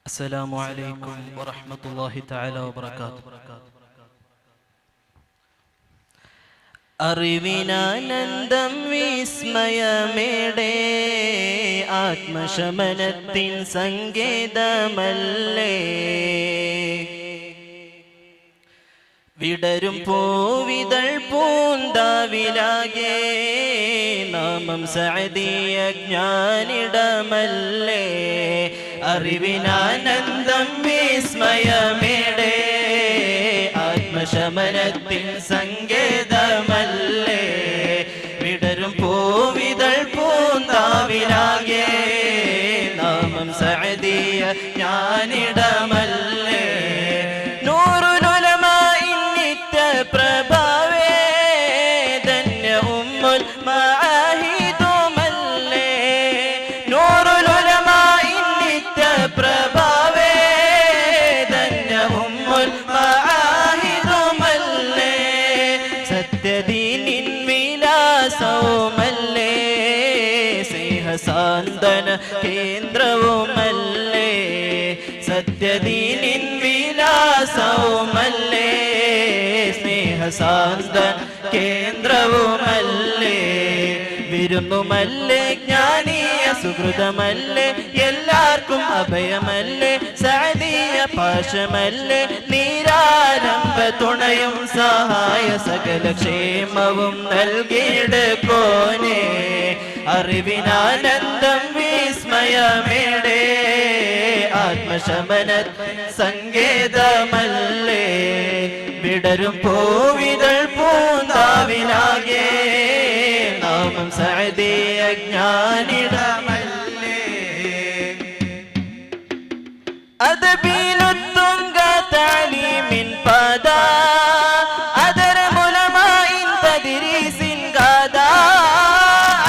السلام عليكم ورحمة الله تعالى وبركاته. അറിവിനാനന്ദം വിസ്മയമേടെ ആത്മശമനത്തിൻ സങ്കേതമല്ലേ, വിടരും പൂവിതൾ പൂന്താവിലാകെ നാമം സഅദിയ ജ്ഞാനിടമല്ലേ. അറിവിനാനന്ദം വിസ്മയമേടെ ആത്മശമനത്തിൻ സങ്കേതമല്ലേ, വിടരും പൂവിതൾ പൂന്താവിലാകെ നാമം സഅദിയ ജ്ഞാനിടമല്ലേ. നൂറുലുലമാഇൻ നിത്യപ്രഭാവേ ധന്യ ഉമ്മുൽ മആഹിദുമല്ലേ. നൂറുലുലമാഇൻ നിത്യപ്രഭാവേ ധന്യ ഉമ്മുൽ മആഹിദുമല്ലേ. സത്യദീനിൻ വിലാസവുമല്ലേ, സ്നേഹസാന്ത്വന കേന്ദ്രവുമല്ലേ. സത്യദീനിൻ വിലാസവുമല്ലേ, സ്നേഹസാന്ത്വന കേന്ദ്രവുമല്ലേ. വിരുന്നുമല്ലേ, ജ്ഞാനീയ സുഹൃതമല്ലേ, എല്ലാവർക്കും അഭയമല്ലേ. സഅദിയ പാശമല്ലേ, നീരാരംഭ തുണയും സഹായ സകല ക്ഷേമവും നൽകിയെടുക്കോനേ. അറിവിനാനന്ദം വിസ്മയമേടെ ആത്മശമന സങ്കേതമല്ലേ, വിടരും പൂവിതൾ പൂന്താവിലാകെ നാമം സഅദിയ ജ്ഞാനിടമല്ലേ. അദബിലുത്തുംഗ തഅലീമിൻ പദ അദരമുലമാഇൻ തദ്രീസിൻ ഗദ.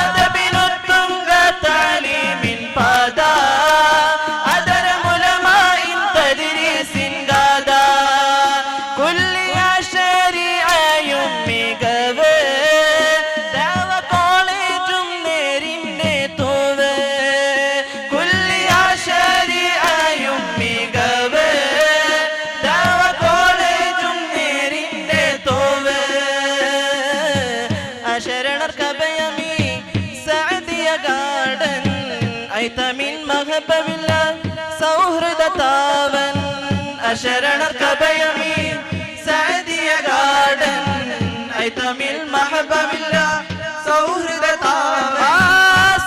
അദബിലുത്തുംഗ തഅലീമിൻ പദ അദരമുലമാഇൻ തദ്രീസിൻ ഗദ. കുല്ലിയ ശരീഅയും മികവ് ദഅവ കോളേജും നേരിന്റെ തൂവ്. കുല്ലിയ ശരീഅയും മികവ് ദഅവ കോളേജും നേരിന്റെ തൂവ്. അശരണർക്കഭയമീ സഅദിയ ഗാർഡൻ ഐതമിൻ മഹബവില്ല സൗഹൃദ താവൻ. അശരണർക്കഭയമീ സഅദിയ ഗാർഡൻ ഐതമിൽ മഹബവില്ല സൗഹൃദ താവൻ.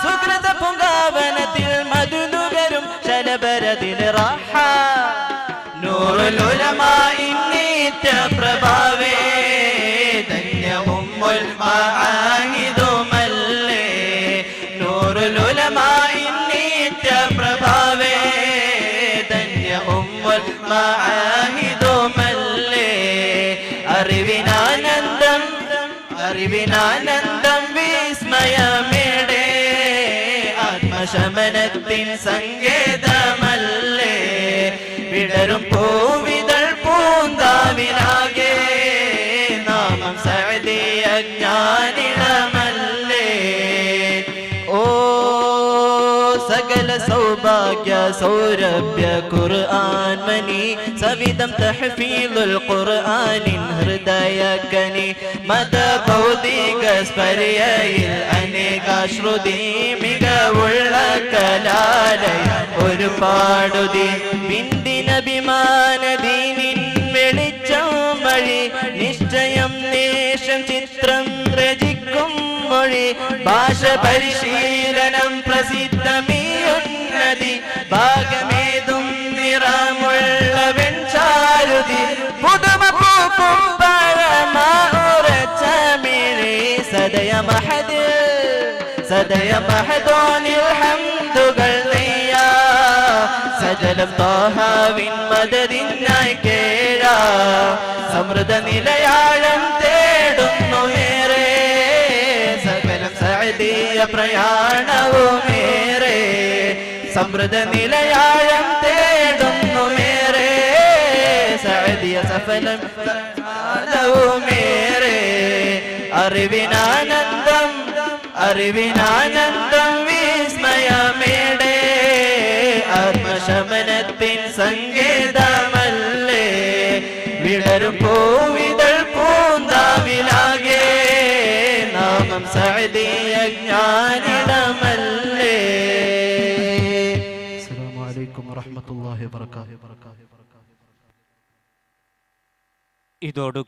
സുഹൃത പൂങ്കാവനത്തിൽ മധുനുകരും ശലഭരതിൽ റാഹ. നൂറുൽ ഉലമാഇൻ നിത്യപ്രഭാവേ ധന്യ ഉമ്മുൽ മആഹിദുമല്ലേ. നൂറുൽ ഉലമാഇൻ നിത്യപ്രഭാവേ ധന്യ ഉമ്മുൽ മആഹിദുമല്ലേ. അറിവിനാനന്ദം വിസ്മയമേടെ ആത്മശമനത്തിൻ സങ്കേതമല്ലേ, വിടരും പൂവിതൾ പൂന്താവിലാകെ നാമം സഅദിയ ജ്ഞാനിടമല്ലേ. ഓ സകല സൗഭാഗ്യ സൗരഭ്യ ഖുർആൻ മനി സവിധം തഹ്ഫീലുൽ ഖുർആനിൻ ഹൃദയകനി. മത ഭൗതിക സ്പര്യയിൽ അനേകാശ്രുതി മികവുള്ള കലാലയ ഒരുപാടുതി. ബിന്ദിനഭിമാനദീനിൻ വെളിച്ചം വഴി നിശ്ചയം നേഷം ചിത്രം രചിക്കും മൊഴി. ഭാഷ പരിശീലനം പ്രസിദ്ധമീയുന്നതി ഭാഗമേതും നിറമുള്ള വെൺചാരുതി. പുതുമ പൂക്കും പഴമാറച്ചമിഴി സദയ മഹദോനിൽ ഹംദുകൾ നെയ്യ. സജലം ത്വാഹാവിൻ മദദിനായി കേഴാ. സമൃദ്ധ നിലയാഴം തേടുന്നു ഏറെ സകലം സഅദിയ പ്രയാണവുമേറെ. സമൃദ്ധ നിലയാഴം തേടുന്നു ഏറെ സഅദിയ സഫലം പ്രയാണവുമേറെ. അറിവിനാനന്ദം വിസ്മയമേടെ ആത്മശമനത്തിൻ സങ്കേതമല്ലേ വിടരും പൂവിതൾ പൂന്താവിലാകെ നാമം സഅദിയ ജ്ഞാനിടമല്ലേ. അസ്സലാമു അലൈക്കും വറഹ്മത്തുള്ളാഹി വബറകാതുഹു. ഇതോടു